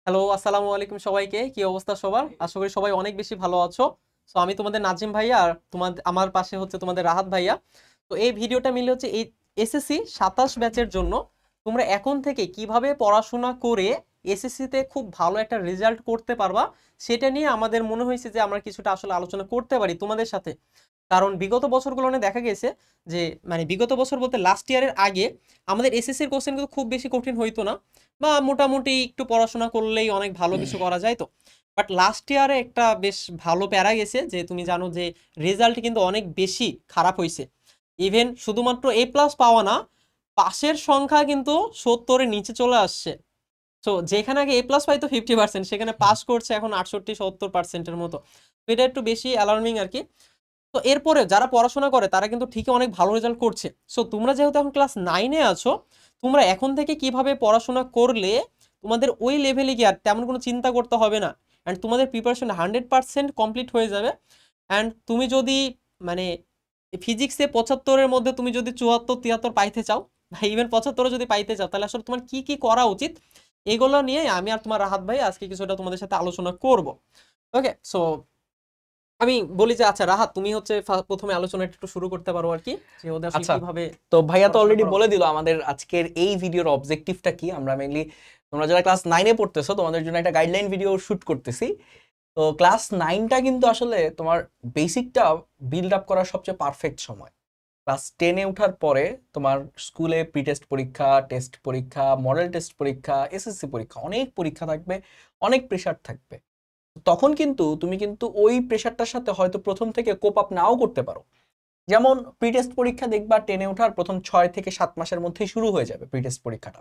Hello, আসসালামু আলাইকুম সবাইকে। কি অবস্থা সবার? আশা করি সবাই অনেক বেশি ভালো আছো। সো আমি তোমাদের নাজিম ভাইয়া আর আমার পাশে হচ্ছে তোমাদের রাহাত ভাইয়া। তো এই ভিডিওটা মিলে হচ্ছে এই এসএসসি 27 ব্যাচের জন্য তোমরা এখন থেকে কিভাবে পড়াশোনা করে এসএসসি তে খুব ভালো একটা রেজাল্ট করতে পারবা, সেটা নিয়ে আমাদের মনে হয়েছে যে আমরা কিছুটা আসলে আলোচনা করতে পারি তোমাদের সাথে। কারণ বিগত বছরগুলোনে দেখা গেছে যে মানে বিগত বছর বলতে লাস্ট ইয়ারের আগে আমাদের এসএসসির কোশ্চেন কিন্তু খুব বেশি কঠিন হইতো না, বা মোটামুটি একটু পড়াশোনা করলেই অনেক ভালো কিছু করা যায়। তো বাট লাস্ট ইয়ারে একটা বেশ ভালো প্যারা গেছে, যে তুমি জানো যে রেজাল্ট কিন্তু অনেক বেশি খারাপ হয়েছে। ইভেন শুধুমাত্র এ প্লাস পাওয়া না, পাশের সংখ্যা কিন্তু 70-এর নিচে চলে আসছে। তো যেখানে আগে এ প্লাস পাইতো 50%, সেখানে পাস করছে এখন 68-70%-এর মতো। তো এটা একটু বেশি অ্যালার্মিং আর কি। তো এরপরে যারা পড়াশোনা করে তারা কিন্তু ঠিকই অনেক ভালো রেজাল্ট করছে। সো তোমরা যেহেতু এখন ক্লাস 9-এ আছো, তোমরা এখন থেকে কিভাবে পড়াশোনা করলে তোমাদের ওই লেভেলে গিয়ে আর তেমন কোনো চিন্তা করতে হবে না, অ্যান্ড তোমাদের প্রিপারেশন 100% কমপ্লিট হয়ে যাবে। অ্যান্ড তুমি যদি মানে ফিজিক্সে 75-এর মধ্যে তুমি যদি 74-73 পাইতে চাও, বা ইভেন 75-ও যদি পাইতে চাও, তাহলে আসলে তোমার কি কি করা উচিত, এগুলো নিয়ে আমি আর তোমার রাহাত ভাই আজকে কিছুটা তোমাদের সাথে আলোচনা করব। ওকে, সো আমি বলি যে আচ্ছা রাহাত, তুমি হচ্ছে প্রথমে আলোচনাটা একটু শুরু করতে পারো আর কি, যে ওদের আসলে আচ্ছা, কিভাবে তো ভাইয়া তো পড়াশোনা অলরেডি করা বলে উচিত। দিল আমাদের আজকের এই ভিডিওর অবজেক্টিভটা কি। আমরা মেইনলি তোমরা যারা ক্লাস 9-এ পড়তেছো তোমাদের জন্য একটা গাইডলাইন ভিডিও শুট করতেছি। তো ক্লাস 9টা কিন্তু আসলে তোমার বেসিকটা বিল্ড আপ করার সবচেয়ে পারফেক্ট সময়। ক্লাস 10-এ ওঠার পরে তোমার স্কুলে প্রি টেস্ট পরীক্ষা, টেস্ট পরীক্ষা, মডেল টেস্ট পরীক্ষা, এসএসসি পরীক্ষা, অনেক পরীক্ষা থাকবে, অনেক প্রেশার থাকবে। তখন কিন্তু তুমি কিন্তু ওই প্রেশারটার সাথে হয়তো প্রথম থেকে কোপ আপ নাও করতে পারো। যেমন প্রি টেস্ট পরীক্ষা দেখবা 10-এ ওঠার প্রথম 6 থেকে 7 মাসের মধ্যেই শুরু হয়ে যাবে প্রি টেস্ট পরীক্ষাটা।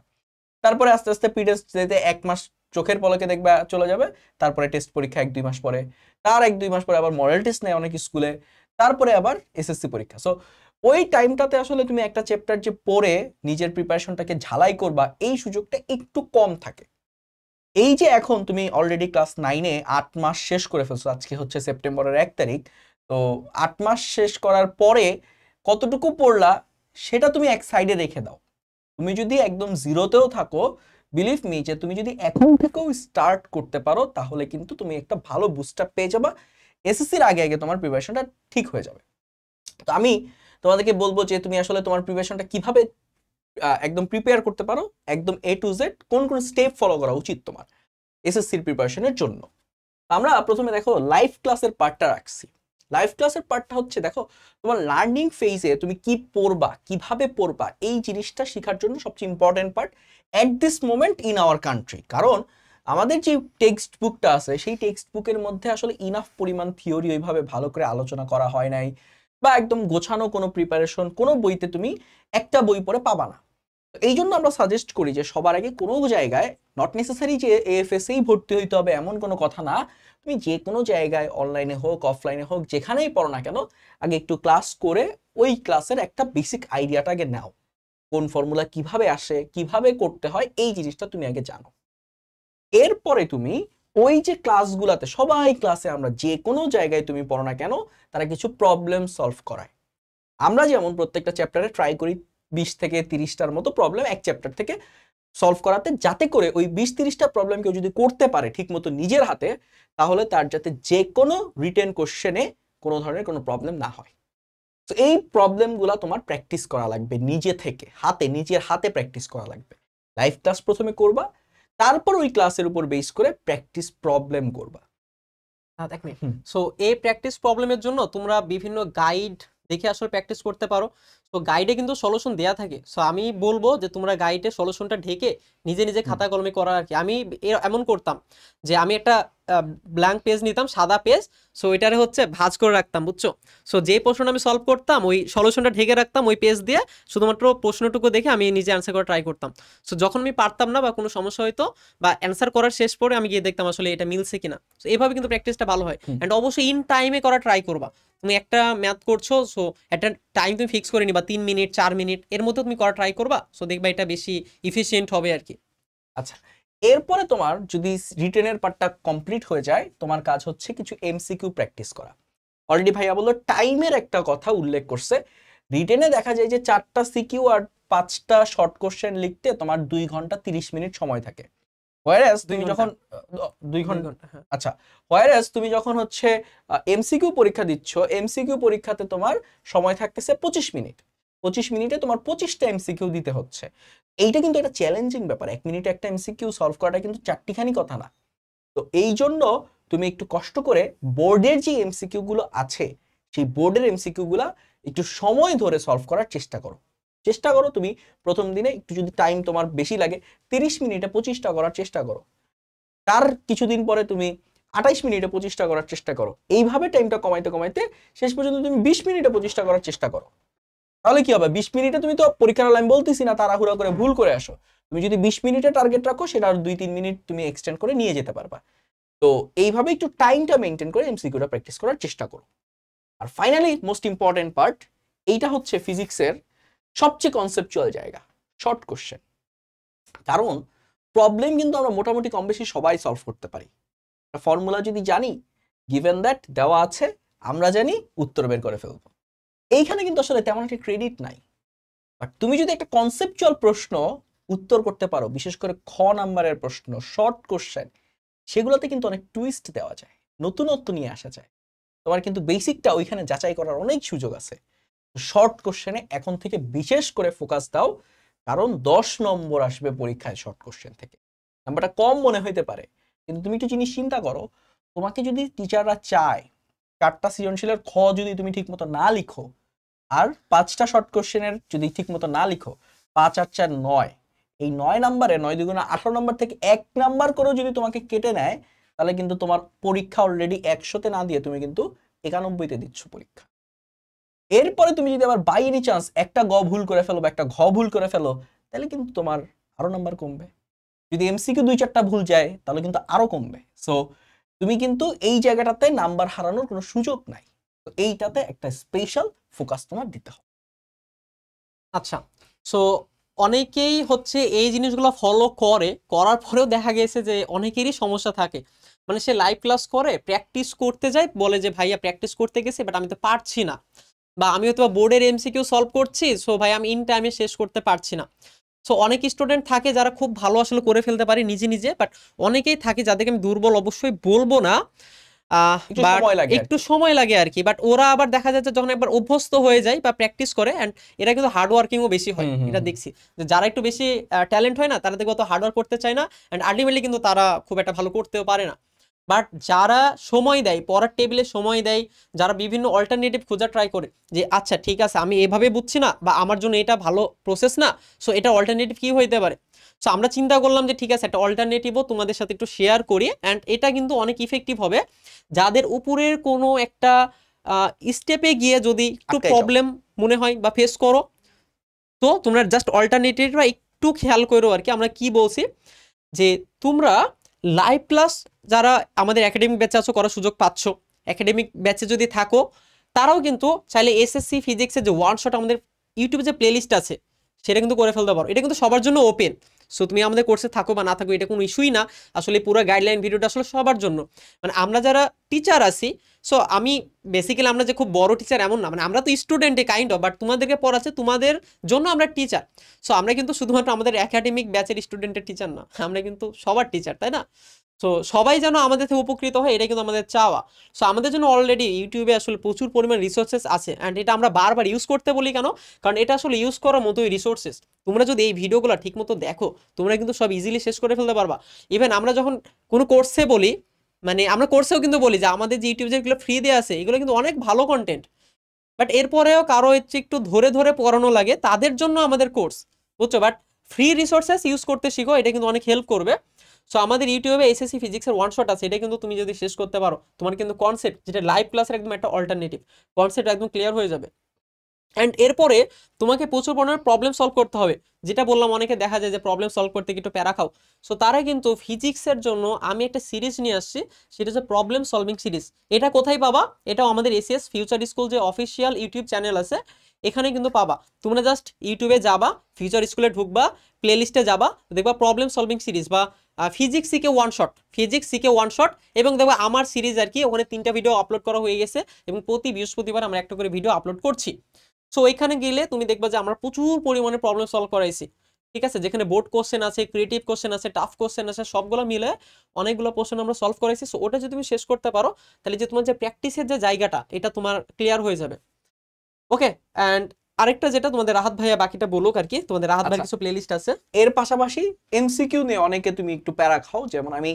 তারপরে আস্তে আস্তে প্রি টেস্ট যেতে 1 মাস চোখের পলকে দেখবা চলে যাবে। তারপরে টেস্ট পরীক্ষা 1-2 মাস পরে, তার 1-2 মাস পরে আবার মডেল টেস্ট নেয় অনেক স্কুলে, তারপরে আবার এসএসসি পরীক্ষা। সো ওই টাইমটাতে আসলে তুমি একটা চ্যাপ্টার যে পড়ে নিজের প্রিপারেশনটাকে ঝালাই করবা, এই সুযোগটা একটু কম থাকে। এই যে এখন তুমি অলরেডি ক্লাস 9-এ 8 মাস শেষ করে ফেলছো, আজকে হচ্ছে সেপ্টেম্বরের 1 তারিখ। তো 8 মাস শেষ করার পরে কতটুকু পড়লা সেটা তুমি এক সাইডে রেখে দাও। তুমি যদি একদম জিরোতেও থাকো, বিলিভ মি যে তুমি যদি এখন থেকেও স্টার্ট করতে পারো তাহলে কিন্তু তুমি একটা ভালো বুস্ট আপ পেয়ে যাবা। এসএসসির আগে আগে তোমার প্রিপারেশনটা ঠিক হয়ে যাবে। তো আমি তোমাদেরকে বলবো যে তুমি আসলে তোমার প্রিপারেশনটা কিভাবে একদম প্রিপেয়ার করতে পারো, একদম এ টু জেড কোন কোন স্টেপ ফলো করা উচিত তোমার এসএসসির প্রিপারেশনের জন্য। আমরা প্রথমে দেখো লাইভ ক্লাসের পার্টটা রাখছি। লাইভ ক্লাসের পার্টটা হচ্ছে দেখো তোমার লার্নিং ফেজে তুমি কি পড়বা, কিভাবে পড়বা, এই জিনিসটা শেখার জন্য সবচেয়ে important part at this moment in our country. কারণ আমাদের যে টেক্সট বুকটা আছে সেই টেক্সট বুকের মধ্যে আসলে ইনাফ পরিমাণ থিওরি ওইভাবে ভালো করে আলোচনা করা হয় নাই, বা একদম গোছানো কোনো প্রিপারেশন কোনো বইতে তুমি একটা বই পড়ে পাবা না। এই জন্য আমরা সাজেস্ট করি যে সবার আগে কোনো জায়গায়, নট নেসেসারি যে এএফএসএই ভর্তি হইতে হবে এমন কোনো কথা না, তুমি যে কোনো জায়গায় অনলাইনে হোক অফলাইনে হোক যেখানেই পড়ো না কেন, আগে একটু ক্লাস করে ওই ক্লাসের একটা বেসিক আইডিয়াটা আগে নাও। কোন ফর্মুলা কিভাবে আসে, কিভাবে করতে হয়, এই জিনিসটা তুমি আগে জানো। এরপরে তুমি ওই যে ক্লাসগুলাতে, সবাই ক্লাসে আমরা যে কোনো জায়গায় তুমি পড়ো না কেন, তারা কিছু প্রবলেম সলভ করায়। আমরা যেমন প্রত্যেকটা চ্যাপ্টারে ট্রাই করি 20 থেকে 30টার মতো প্রবলেম এক চ্যাপ্টার থেকে সলভ করাতে, যাতে করে ওই 20-30টা প্রবলেম কেউ যদি করতে পারে ঠিক মতো নিজের হাতে, তাহলে তার যাতে যে কোনো রিটেন কোশ্চেনে কোনো ধরনের কোনো প্রবলেম না হয়। তো এই প্রবলেমগুলো তোমার প্র্যাকটিস করা লাগবে নিজে থেকে, হাতে, নিজের হাতে প্র্যাকটিস করা লাগবে। লাইভ ক্লাস প্রথমে করবা, তারপর ওই ক্লাসের উপর বেস করে প্র্যাকটিস প্রবলেম করবা। এক মিনিট। সো এই প্র্যাকটিস প্রবলেমের জন্য তোমরা বিভিন্ন গাইড দেখে আসলে প্র্যাকটিস করতে পারো। তো গাইডে কিন্তু সলিউশন দেয়া থাকে। সো আমি বলবো যে তোমরা গাইডে সলিউশনটা ঢেকে নিজে নিজে খাতা কলমে করা আর কি। আমি এমন করতাম যে আমি একটা ব্ল্যাঙ্ক পেজ নিতাম, সাদা পেজ। সো এটারে হচ্ছে ভাঁজ করে রাখতাম, বুঝছো? সো যে প্রশ্নটা আমি সলভ করতাম ওই সলিউশনটা ঢেকে রাখতাম ওই পেজ দিয়ে, শুধুমাত্র প্রশ্নটুকু দেখে আমি নিজে অ্যান্সার করা ট্রাই করতাম। সো যখন আমি পারতাম না বা কোনো সমস্যা হইতো বা অ্যান্সার করার শেষ পরে আমি গিয়ে দেখতাম আসলে এটা মিলছে কিনা। সো এইভাবে কিন্তু প্র্যাকটিসটা ভালো হয়। অ্যান্ড অবশ্যই ইন টাইমে করা ট্রাই করবা। তুমি একটা ম্যাথ করছো, সো একটা টাইম তুমি ফিক্স করে নিবা, 3 মিনিট 4 মিনিট এর মধ্যে তুমি করা ট্রাই করবা। সো দেখবা এটা বেশি ইফিসিয়েন্ট হবে আর কি। আচ্ছা, এরপরে তোমার যদি রিটেনের পার্টটা কমপ্লিট হয়ে যায়, তোমার কাজ হচ্ছে কিছু এমসিকিউ প্র্যাকটিস করা। অলরেডি ভাইয়া বললো টাইমের একটা কথা উল্লেখ করছে। রিটেনে দেখা যায় যে 4টা সিকিউ আর 5টা শর্ট কোশ্চেন লিখতে তোমার 2 ঘন্টা 30 মিনিট সময় থাকে। হোয়ারাস 2 তুমি ঘন্টা। যখন 2 2 ঘন্টা, ঘন্টা, হ্যাঁ। আচ্ছা, হোয়ারাস তুমি যখন হচ্ছে এমসিকিউ পরীক্ষা দিচ্ছ, এমসিকিউ পরীক্ষাতে তোমার সময় থাকতেছে 25 মিনিট, 25 মিনিটে তোমার 25টা এমসিকিউ দিতে হচ্ছে। এইটা কিন্তু একটা চ্যালেঞ্জিং ব্যাপার, 1 মিনিটে একটা এমসিকিউ সলভ করাটা কিন্তু চারটিখানি কথা না। তো এই জন্য তুমি একটু কষ্ট করে বোর্ডের যে এমসিকিউ গুলো আছে, সেই বোর্ডের এমসিকিউ গুলা একটু সময় ধরে সলভ করার চেষ্টা করো। চেষ্টা করো তুমি প্রথম দিনে একটু, যদি টাইম তোমার বেশি লাগে 30 মিনিটে 25টা করার চেষ্টা করো, তার কিছুদিন পরে তুমি 28 মিনিটে 25টা করার চেষ্টা করো। এইভাবে টাইমটা কমাইতে কমাইতে শেষ পর্যন্ত তুমি 20 মিনিটে 25টা করার চেষ্টা করো। তাহলে কি হবে, 20 মিনিটে তুমি তো পরীক্ষার হলে আমি বলতেছি না তাড়াহুড়া করে ভুল করে আসো, তুমি যদি 20 মিনিটে টার্গেট রাখো সেটা আর 2-3 মিনিট তুমি এক্সটেন্ড করে নিয়ে যেতে পারবা। তো এইভাবে একটু টাইমটা মেনটেন করে এমসিকিউটা প্র্যাকটিস করার চেষ্টা করো। আর ফাইনালি মোস্ট ইম্পর্টেন্ট পার্ট, এইটা হচ্ছে ফিজিক্সের সবচেয়ে কনসেপচুয়াল জায়গা, শর্ট কোশ্চেন। কারণ প্রবলেম কিন্তু আমরা মোটামুটি কম বেশি সবাই সলভ করতে পারি, ফর্মুলা যদি জানি, গিভেন দ্যাট দেওয়া আছে, আমরা জানি উত্তর বের করে ফেলবো। এইখানে কিন্তু আসলে তেমন একটা ক্রেডিট নাই। বাট তুমি যদি একটা কনসেপচুয়াল প্রশ্ন উত্তর করতে পারো, বিশেষ করে খ নাম্বারের প্রশ্ন, শর্ট কোশ্চেন, সেগুলোতে কিন্তু অনেক টুইস্ট দেওয়া যায়, নতুনত্ব নিয়ে আসা যায়। তোমার কিন্তু বেসিকটা ওইখানে যাচাই করার অনেক সুযোগ আছে। শর্ট কোশ্চেনে এখন থেকে বিশেষ করে ফোকাস দাও, কারণ 10 নম্বর আসবে পরীক্ষায় শর্ট কোশ্চেন থেকে। নাম্বারটা কম মনে হইতে পারে, কিন্তু তুমি একটু জিনিস চিন্তা করো, তোমাকে যদি টিচাররা চায় 4টা সৃজনশীলের খ যদি তুমি ঠিক মতো না লিখো, আর 5টা শর্ট কোশ্চেনের যদি ঠিক মতো না লিখো, 5 আর 4 9, এই 9 নাম্বারে 9 দুগুণে 18 নাম্বার থেকে 1 নাম্বার করেও যদি তোমাকে কেটে নেয়, তাহলে কিন্তু তোমার পরীক্ষা অলরেডি 100তে না দিয়ে তুমি কিন্তু 91তে দিচ্ছ পরীক্ষা। এরপরে তুমি যদি আবার বাই এনি চান্স একটা গ ভুল করে ফেলো বা একটা ঘ ভুল করে ফেলো, তাহলে কিন্তু তোমার আরো নাম্বার কমবে। যদি এমসিকিউ 2-4টা ভুল যায়, তাহলে কিন্তু আরো কমবে। সো তুমি কিন্তু এই জায়গাটাতে নাম্বার হারানোর কোনো সুযোগ নাই। তো এইটাতে একটা স্পেশাল ফোকাস তোমার দিতে হবে। আচ্ছা, সো অনেকেই হচ্ছে এই জিনিসগুলো ফলো করে, করার পরেও দেখা গেছে যে অনেকেরই সমস্যা থাকে। মানে সে লাইভ ক্লাস করে, প্র্যাকটিস করতে যায়, বলে যে ভাইয়া প্র্যাকটিস করতে গেছি বাট আমি তো পারছি না, বা আমি হয়তো বোর্ডের এমসিকিউ সলভ করছি, সো ভাই আমি ইন টাইমে শেষ করতে পারছি না। সো অনেক স্টুডেন্ট থাকে যারা খুব ভালো আসলে করে ফেলতে পারে নিজে নিজে, বাট অনেকেই থাকে যাদেরকে আমি দুর্বল অবশ্যই বলবো না, একটু বাট সময় লাগে আর একটু কি। সময় লাগে আর কি। বাট ওরা আবার দেখা যাচ্ছে যখন একবার অভ্যস্ত হয়ে যায় বা প্র্যাকটিস করে, অ্যান্ড এরা কিন্তু হার্ড ওয়ার্কিংও বেশি হয়। এটা দেখছি যে যারা একটু বেশি ট্যালেন্ট হয় না, তারা দেখবে অত হার্ড ওয়ার্ক করতে চায় না, অ্যান্ড আলটিমেটলি কিন্তু তারা খুব একটা ভালো করতেও পারে না। বাট যারা সময় দেয়, পড়ার টেবিলে সময় দেয়, যারা বিভিন্ন অল্টারনেটিভ খোঁজা ট্রাই করে, যে আচ্ছা ঠিক আছে আমি এভাবে বুঝছি না, বা আমার জন্য এটা ভালো প্রসেস না, সো এটা অল্টারনেটিভ কি হইতে পারে। সো আমরা চিন্তা করলাম যে ঠিক আছে একটা অল্টারনেটিভও তোমাদের সাথে একটু শেয়ার করি, অ্যান্ড এটা কিন্তু অনেক ইফেক্টিভ হবে যাদের উপরের কোনো একটা স্টেপে গিয়ে যদি একটু আটকাই যাও। প্রবলেম মনে হয় বা ফেস করো, তো তোমরা জাস্ট অল্টারনেটিভটা একটু খেয়াল করো আর কি। আমরা কি বলছি যে তোমরা লাইভ ক্লাস যারা আমাদের একাডেমিক ব্যাচে আছো করার সুযোগ পাচ্ছ, একাডেমিক ব্যাচে যদি থাকো, তারাও কিন্তু চাইলে এসএসসি ফিজিক্সের যে ওয়ান শট আমাদের ইউটিউবে যে প্লেলিস্ট আছে সেটা কিন্তু করে ফেলতে পারো। এটা কিন্তু সবার জন্য ওপেন। সো তুমি আমাদের কোর্সে থাকো বা না থাকো এটা কোনো ইস্যুই না। আসলে পুরো গাইডলাইন ভিডিওটা আসলে সবার জন্য, মানে আমরা যারা টিচার আছি, সো আমি বেসিক্যালি আমরা যে খুব বড় টিচার এমন না, মানে আমরা তো স্টুডেন্টে কাইন্ড অফ, বাট তোমাদেরকে পড়াচ্ছে তোমাদের জন্য আমরা টিচার। সো আমরা কিন্তু শুধুমাত্র আমাদের একাডেমিক ব্যাচের স্টুডেন্টের টিচার না, আমরা কিন্তু সবার টিচার, তাই না? সো সবাই যেন আমাদের থেকে উপকৃত হয়, এটা কিন্তু আমাদের চাওয়া। সো আমাদের জন্য অলরেডি ইউটিউবে আসলে প্রচুর পরিমাণ রিসোর্সেস আছে, অ্যান্ড এটা আমরা বারবার ইউজ করতে বলি কেন, কারণ এটা আসলে ইউজ করার মতোই রিসোর্সেস। তোমরা যদি এই ভিডিওগুলো ঠিক মতো দেখো, তোমরা কিন্তু সব ইজিলি শেষ করে ফেলতে পারবা। ইভেন আমরা যখন কোনো কোর্সে বলি, মানে আমরা কোর্সেও কিন্তু বলি যে আমাদের যে ইউটিউব যেগুলো ফ্রি দেওয়া আছে এগুলো কিন্তু অনেক ভালো কন্টেন্ট, বাট এরপরেও কারো হচ্ছে একটু ধরে ধরে পড়ানো লাগে, তাদের জন্য আমাদের কোর্স, বুঝছো? বাট ফ্রি রিসোর্সেস ইউজ করতে শিখো, এটা কিন্তু অনেক হেল্প করবে। সো আমাদের ইউটিউবে এসএসসি ফিজিক্সের ওয়ান শট আছে, এটা কিন্তু তুমি যদি শেষ করতে পারো, তোমার কিন্তু কনসেপ্ট যেটা লাইভ ক্লাসের একদম একটা অল্টারনেটিভ কনসেপ্ট একদম ক্লিয়ার হয়ে যাবে। অ্যান্ড এরপরে তোমাকে প্রচুর পরিমাণে প্রবলেম সলভ করতে হবে, যেটা বললাম অনেকে দেখা যায় যে প্রবলেম সলভ করতে একটু প্যারা খাও। সো তারা কিন্তু ফিজিক্সের জন্য আমি একটা সিরিজ নিয়ে আসছি, সেটা হচ্ছে প্রবলেম সলভিং সিরিজ। এটা কোথায় পাবা? এটাও আমাদের এসিএস ফিউচার স্কুল যে অফিসিয়াল ইউটিউব চ্যানেল আছে এখানে কিন্তু পাবা। তোমরা জাস্ট ইউটিউবে যাবা, ফিউচার স্কুলে ঢুকবা, প্লে লিস্টে যাবা, দেখবা প্রবলেম সলভিং সিরিজ বা physics CK one shot, physics CK one shot, এবং দেখবা আমার সিরিজ আর কি, ওখানে 3টা ভিডিও আপলোড করা হয়ে গেছে, এবং প্রতি বৃহস্পতিবার আমরা একটা করে ভিডিও আপলোড করছি। সো এখানে গেলে তুমি দেখবা যে আমরা প্রচুর পরিমাণে প্রবলেম সলভ করাইছি। ঠিক আছে, যেখানে বোর্ড কোশ্চেন আছে, ক্রিয়েটিভ কোশ্চেন আছে, টাফ কোশ্চেন আছে, সবগুলো মিলে অনেকগুলো কোশ্চেন আমরা সলভ করেছি। সো ওটা যদি তুমি শেষ করতে পারো তাহলে যে তোমার যে প্র্যাকটিসের যে জায়গাটা এটা তোমার ক্লিয়ার হয়ে যাবে। ওকে, অ্যান্ড আরেকটা যেটা তোমাদের রাহাত ভাইয়া বাকিটা বলুক আর কি, তোমাদের রাহাত ভাইয়ের আচ্ছা, কিছু প্লেলিস্ট আছে। এর পাশাপাশি এমসিকিউ নিয়ে অনেকে তুমি একটু প্যারা খাও, যেমন আমি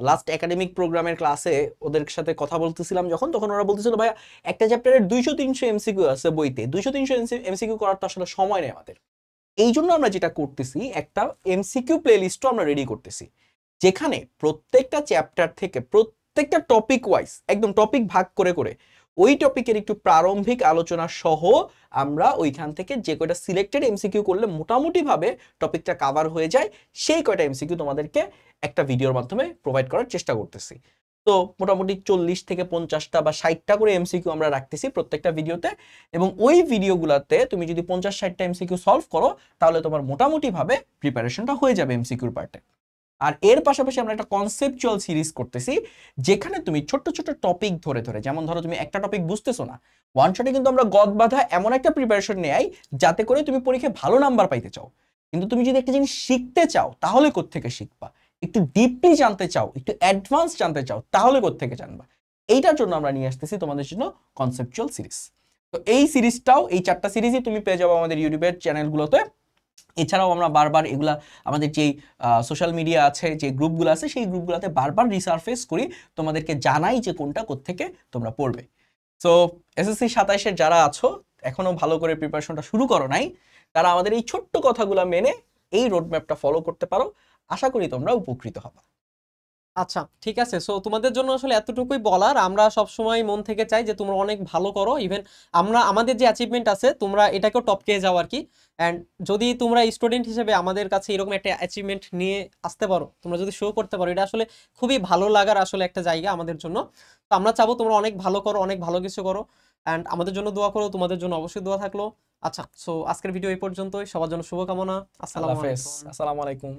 লাস্ট একাডেমিক প্রোগ্রামের ক্লাসে ওদের সাথে কথা বলতেছিলাম যখন, তখন ওরা বলতেছিল ভাইয়া একটা চ্যাপ্টারের 200-300 এমসিকিউ আছে বইতে, 200-300 এমসিকিউ করার তো আসলে সময় নেই আমাদের। এই জন্য আমরা যেটা করতেছি, একটা এমসিকিউ প্লেলিস্টও আমরা রেডি করতেছি, যেখানে প্রত্যেকটা চ্যাপ্টার থেকে প্রত্যেকটা টপিক ওয়াইজ একদম টপিক ভাগ করে করে ওই টপিকের একটু প্রারম্ভিক আলোচনা সহ আমরা ওইখান থেকে যে কয়টা সিলেক্টেড এমসিকিউ করলে মোটামুটি ভাবে টপিকটা কভার হয়ে যায়, সেই কয়টা এমসিকিউ তোমাদেরকে একটা ভিডিওর মাধ্যমে প্রোভাইড করার চেষ্টা করতেছি। তো মোটামুটি 40 থেকে 50টা বা 60টা করে এমসিকিউ আমরা রাখতেছি প্রত্যেকটা ভিডিওতে, এবং ওই ভিডিওগুলোতে তুমি যদি 50-60টা এমসিকিউ সলভ করো তাহলে তোমার মোটামুটি ভাবে প্রিপারেশনটা হয়ে যাবে এমসিকিউর পার্টে। আর এর পাশাপাশি আমরা একটা কনসেপচুয়াল সিরিজ করতেছি, যেখানে তুমি ছোট ছোট টপিক ধরে ধরে, যেমন ধরো তুমি একটা টপিক বুঝতেছো না, ওয়ান শটে কিন্তু আমরা গদ বাঁধা এমন একটা প্রিপারেশন নেই যাতে করে তুমি পরীক্ষায় ভালো নাম্বার পাইতে চাও, কিন্তু তুমি যদি একটা জিনিস শিখতে চাও তাহলে কোত্থেকে শিখবা, একটু ডিপলি জানতে চাও, একটু অ্যাডভান্স জানতে চাও তাহলে কোত্থেকে জানবা। এইটার জন্য আমরা নিয়ে আসতেছি তোমাদের জন্য কনসেপচুয়াল সিরিজ। তো এই সিরিজটাও, এই 4টা সিরিজই তুমি পেয়ে যাবো আমাদের ইউটিউবের চ্যানেলগুলোতে। এছাড়াও আমরা বারবার এগুলা আমাদের যেই সোশ্যাল মিডিয়া আছে, যে গ্রুপগুলো আছে, সেই গ্রুপগুলোতে বারবার রিসার্ফেস করি, তোমাদেরকে জানাই যে কোনটা কোত্থেকে তোমরা পড়বে। সো এসএসসি 27-এর যারা আছো, এখনো ভালো করে প্রিপারেশনটা শুরু করো নাই, তারা আমাদের এই ছোট্ট কথাগুলো মেনে এই রোডম্যাপটা ফলো করতে পারো, আশা করি তোমরা উপকৃত হবে। আচ্ছা ঠিক আছে, সো তোমাদের জন্য আসলে এতটুকুই বলার। আমরা সব সময় মন থেকে চাই যে তোমরা অনেক ভালো করো, ইভেন আমরা আমাদের যে অ্যাচিভমেন্ট আছে তোমরা এটাকেও টপকে যাও আর কি। অ্যান্ড যদি তোমরা স্টুডেন্ট হিসেবে আমাদের কাছে এরকম একটা অ্যাচিভমেন্ট নিয়ে আসতে পারো, তোমরা যদি শো করতে পারো, এটা আসলে খুবই ভালো লাগার আসলে একটা জায়গা আমাদের জন্য। তো আমরা চাবো তোমরা অনেক ভালো করো, অনেক ভালো কিছু করো, অ্যান্ড আমাদের জন্য দোয়া করো, তোমাদের জন্য অবশ্যই দোয়া থাকলো। আচ্ছা, সো আজকের ভিডিও এই পর্যন্তই, সবার জন্য শুভকামনা। আল্লাহ আসসালামু হাফেজ, আলাইকুম। আসসালামু আলাইকুম।